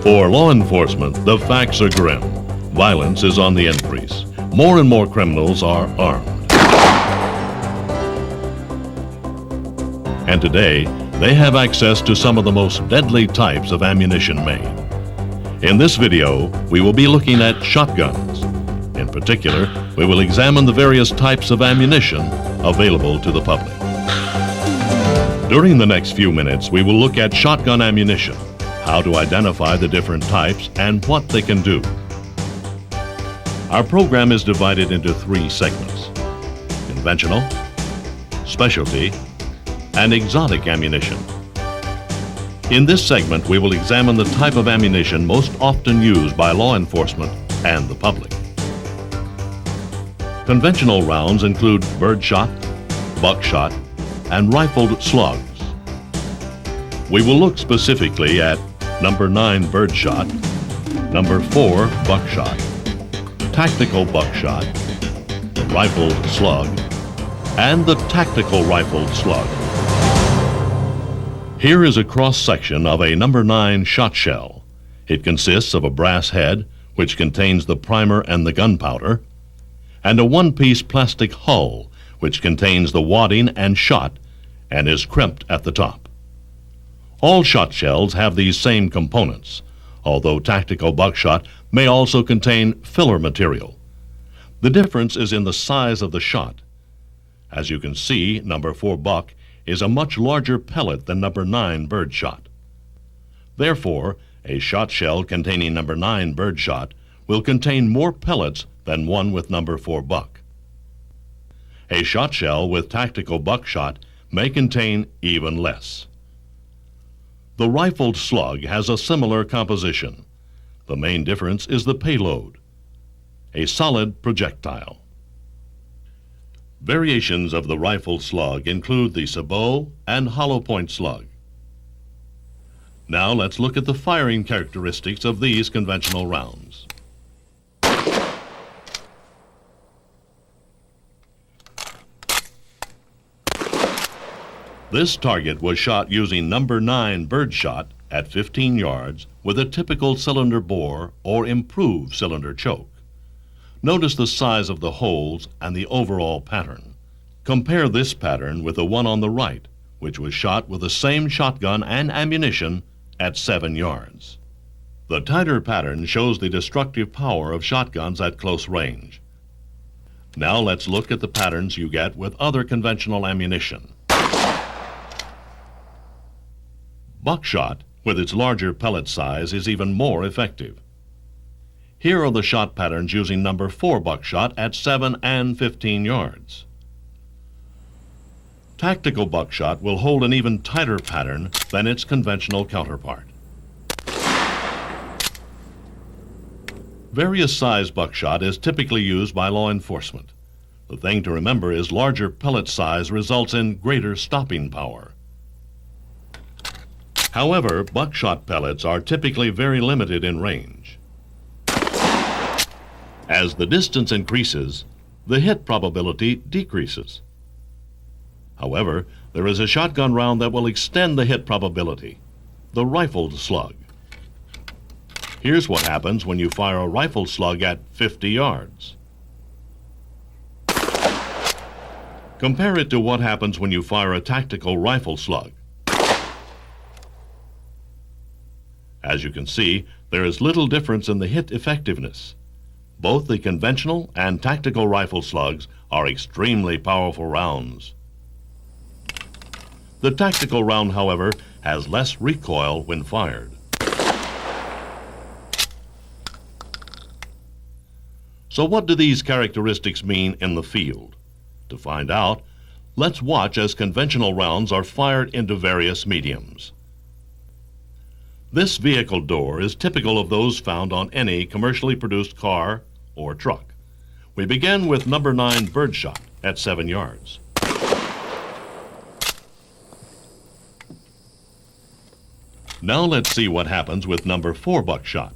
For law enforcement, the facts are grim. Violence is on the increase. More and more criminals are armed. And today, they have access to some of the most deadly types of ammunition made. In this video, we will be looking at shotguns. In particular, we will examine the various types of ammunition available to the public. During the next few minutes, we will look at shotgun ammunition, how to identify the different types, and what they can do. Our program is divided into 3 segments: conventional, specialty, and exotic ammunition. In this segment, we will examine the type of ammunition most often used by law enforcement and the public. Conventional rounds include birdshot, buckshot, and rifled slugs. We will look specifically at number 9 birdshot, number 4 buckshot, tactical buckshot, the rifled slug, and the tactical rifled slug. Here is a cross-section of a number 9 shot shell. It consists of a brass head, which contains the primer and the gunpowder, and a one-piece plastic hull, which contains the wadding and shot and is crimped at the top. All shot shells have these same components, although tactical buckshot may also contain filler material. The difference is in the size of the shot. As you can see, number 4 buck is a much larger pellet than number 9 birdshot. Therefore, a shot shell containing number 9 birdshot will contain more pellets than one with number 4 buck. A shot shell with tactical buckshot may contain even less. The rifled slug has a similar composition. The main difference is the payload, a solid projectile. Variations of the rifled slug include the sabot and hollow point slug. Now let's look at the firing characteristics of these conventional rounds. This target was shot using number 9 birdshot at 15 yards with a typical cylinder bore or improved cylinder choke. Notice the size of the holes and the overall pattern. Compare this pattern with the one on the right, which was shot with the same shotgun and ammunition at 7 yards. The tighter pattern shows the destructive power of shotguns at close range. Now let's look at the patterns you get with other conventional ammunition. Buckshot, with its larger pellet size, is even more effective. Here are the shot patterns using number 4 buckshot at 7 and 15 yards. Tactical buckshot will hold an even tighter pattern than its conventional counterpart. Various size buckshot is typically used by law enforcement. The thing to remember is larger pellet size results in greater stopping power. However, buckshot pellets are typically very limited in range. As the distance increases, the hit probability decreases. However, there is a shotgun round that will extend the hit probability, the rifled slug. Here's what happens when you fire a rifled slug at 50 yards. Compare it to what happens when you fire a tactical rifle slug. As you can see, there is little difference in the hit effectiveness. Both the conventional and tactical rifle slugs are extremely powerful rounds. The tactical round, however, has less recoil when fired. So what do these characteristics mean in the field? To find out, let's watch as conventional rounds are fired into various mediums. This vehicle door is typical of those found on any commercially produced car or truck. We begin with number 9 birdshot at 7 yards. Now let's see what happens with number 4 buckshot.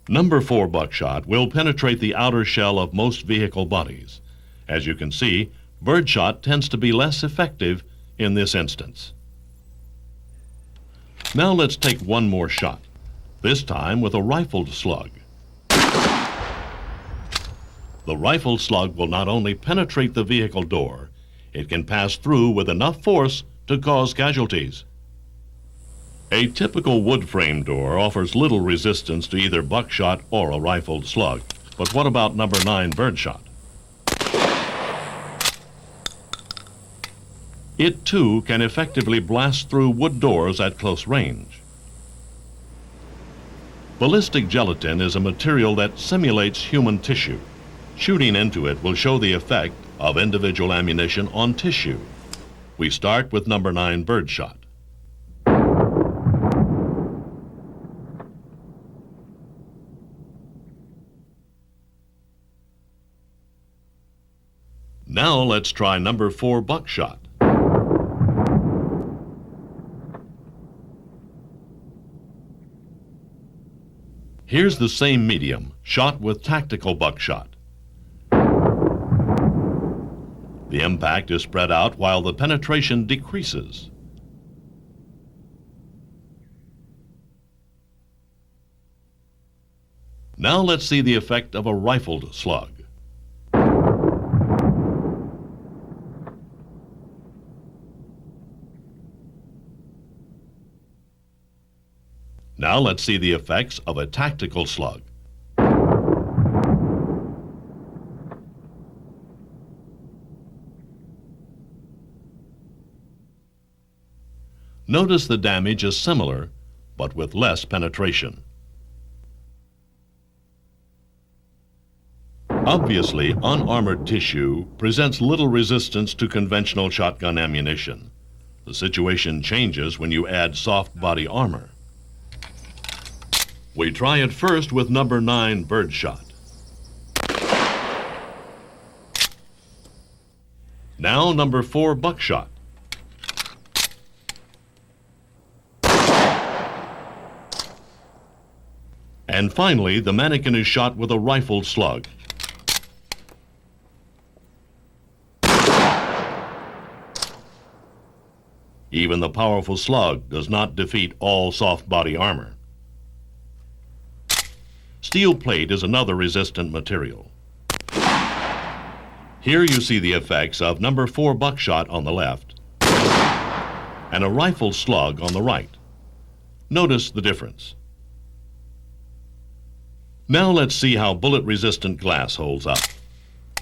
Number 4 buckshot will penetrate the outer shell of most vehicle bodies. As you can see, birdshot tends to be less effective in this instance. Now let's take one more shot, this time with a rifled slug. The rifled slug will not only penetrate the vehicle door, it can pass through with enough force to cause casualties. A typical wood frame door offers little resistance to either buckshot or a rifled slug. But what about number 9 birdshot? It too can effectively blast through wood doors at close range. Ballistic gelatin is a material that simulates human tissue. Shooting into it will show the effect of individual ammunition on tissue. We start with number 9 birdshot. Now let's try number 4 buckshot. Here's the same medium, shot with tactical buckshot. The impact is spread out while the penetration decreases. Now let's see the effect of a rifled slug. Now let's see the effects of a tactical slug. Notice the damage is similar, but with less penetration. Obviously, unarmored tissue presents little resistance to conventional shotgun ammunition. The situation changes when you add soft body armor. We try it first with number 9 birdshot. Now number 4 buckshot. And finally, the mannequin is shot with a rifled slug. Even the powerful slug does not defeat all soft body armor. Steel plate is another resistant material. Here you see the effects of number 4 buckshot on the left and a rifled slug on the right. Notice the difference. Now let's see how bullet-resistant glass holds up.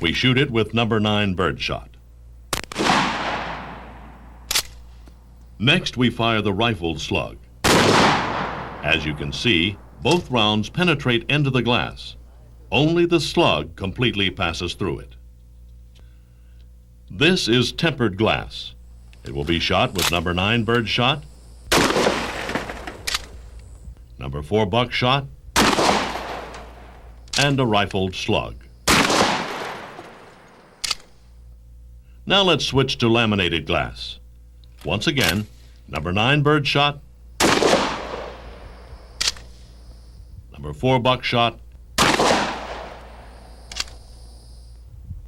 We shoot it with number 9 birdshot. Next, we fire the rifled slug. As you can see, both rounds penetrate into the glass. Only the slug completely passes through it. This is tempered glass. It will be shot with number 9 birdshot, number 4 buckshot, and a rifled slug. Now let's switch to laminated glass. Once again, number 9 birdshot, number 4 buckshot,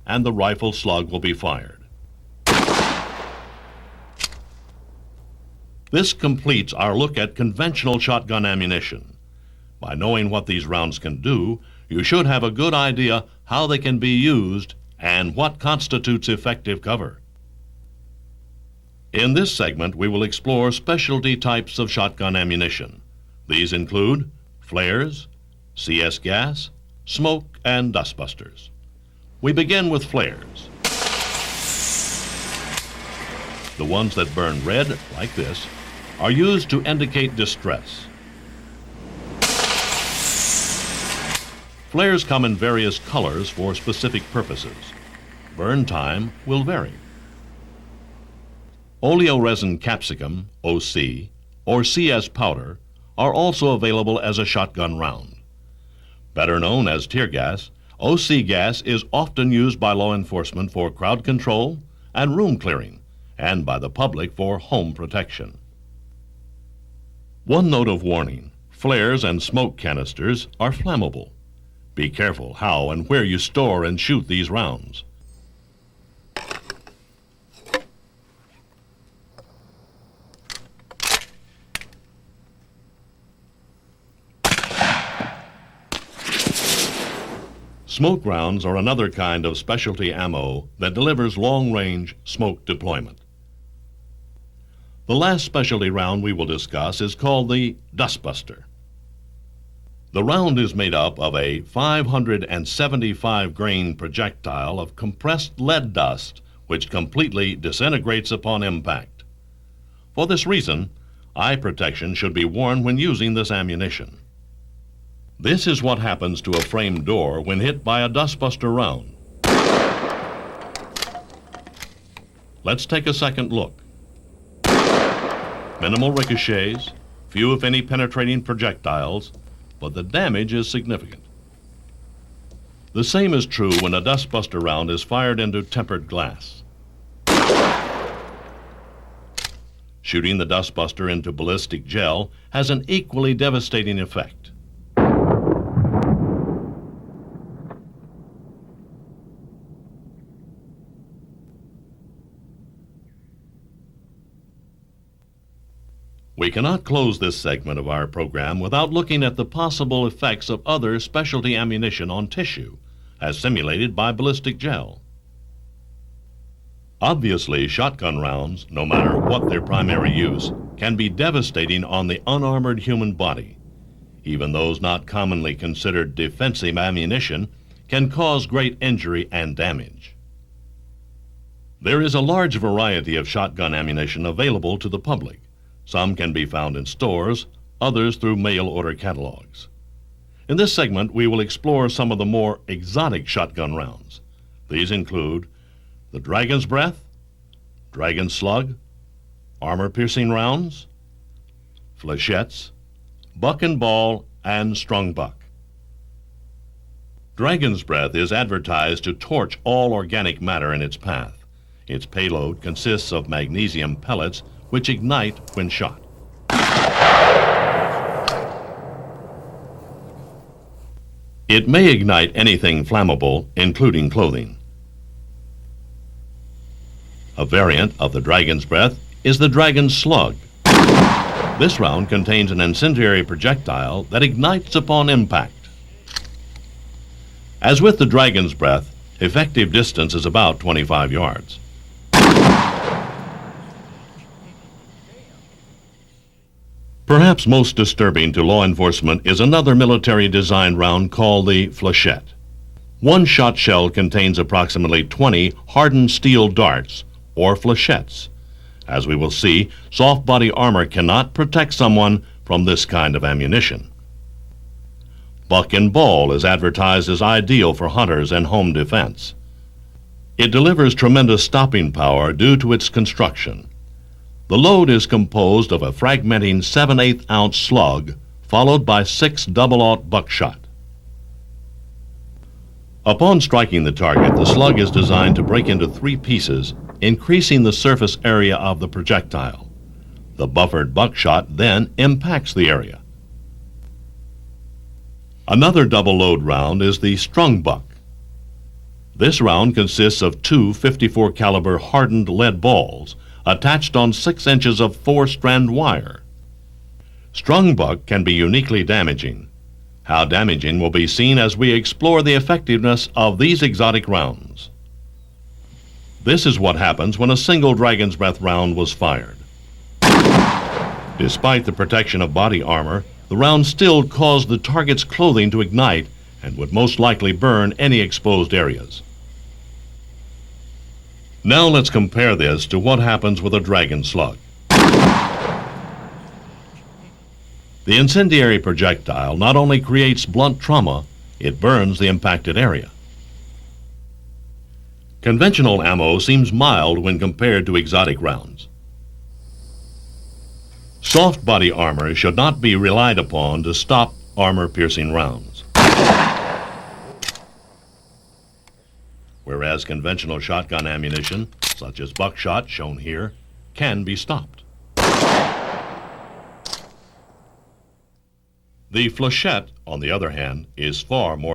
and the rifle slug will be fired. This completes our look at conventional shotgun ammunition. By knowing what these rounds can do, you should have a good idea how they can be used and what constitutes effective cover. In this segment, we will explore specialty types of shotgun ammunition. These include flares, CS gas, smoke, and dustbusters. We begin with flares. The ones that burn red, like this, are used to indicate distress. Flares come in various colors for specific purposes. Burn time will vary. Oleoresin capsicum, OC, or CS powder are also available as a shotgun round. Better known as tear gas, OC gas is often used by law enforcement for crowd control and room clearing, and by the public for home protection. One note of warning: flares and smoke canisters are flammable. Be careful how and where you store and shoot these rounds. Smoke rounds are another kind of specialty ammo that delivers long-range smoke deployment. The last specialty round we will discuss is called the Dustbuster. The round is made up of a 575 grain projectile of compressed lead dust which completely disintegrates upon impact. For this reason, eye protection should be worn when using this ammunition. This is what happens to a frame door when hit by a dustbuster round. Let's take a second look. Minimal ricochets, few if any penetrating projectiles, but the damage is significant. The same is true when a dustbuster round is fired into tempered glass. Shooting the dustbuster into ballistic gel has an equally devastating effect. We cannot close this segment of our program without looking at the possible effects of other specialty ammunition on tissue, as simulated by ballistic gel. Obviously, shotgun rounds, no matter what their primary use, can be devastating on the unarmored human body. Even those not commonly considered defensive ammunition can cause great injury and damage. There is a large variety of shotgun ammunition available to the public. Some can be found in stores, others through mail order catalogs. In this segment, we will explore some of the more exotic shotgun rounds. These include the Dragon's Breath, Dragon Slug, armor-piercing rounds, flechettes, buck and ball, and strung buck. Dragon's Breath is advertised to torch all organic matter in its path. Its payload consists of magnesium pellets which ignite when shot. It may ignite anything flammable, including clothing. A variant of the Dragon's Breath is the Dragon Slug. This round contains an incendiary projectile that ignites upon impact. As with the Dragon's Breath, effective distance is about 25 yards. Perhaps most disturbing to law enforcement is another military-designed round called the flechette. One shot shell contains approximately 20 hardened steel darts, or flechettes. As we will see, soft body armor cannot protect someone from this kind of ammunition. Buck and ball is advertised as ideal for hunters and home defense. It delivers tremendous stopping power due to its construction. The load is composed of a fragmenting 7/8 ounce slug followed by 6 double-aught buckshot. Upon striking the target, the slug is designed to break into 3 pieces, increasing the surface area of the projectile. The buffered buckshot then impacts the area. Another double-load round is the strung buck. This round consists of 2 .54 caliber hardened lead balls attached on 6 inches of 4-strand wire. Strung buck can be uniquely damaging. How damaging will be seen as we explore the effectiveness of these exotic rounds. This is what happens when a single Dragon's Breath round was fired. Despite the protection of body armor, the round still caused the target's clothing to ignite and would most likely burn any exposed areas. Now let's compare this to what happens with a Dragon Slug. The incendiary projectile not only creates blunt trauma, it burns the impacted area. Conventional ammo seems mild when compared to exotic rounds. Soft body armor should not be relied upon to stop armor-piercing rounds. Whereas conventional shotgun ammunition, such as buckshot shown here, can be stopped. The flechette, on the other hand, is far more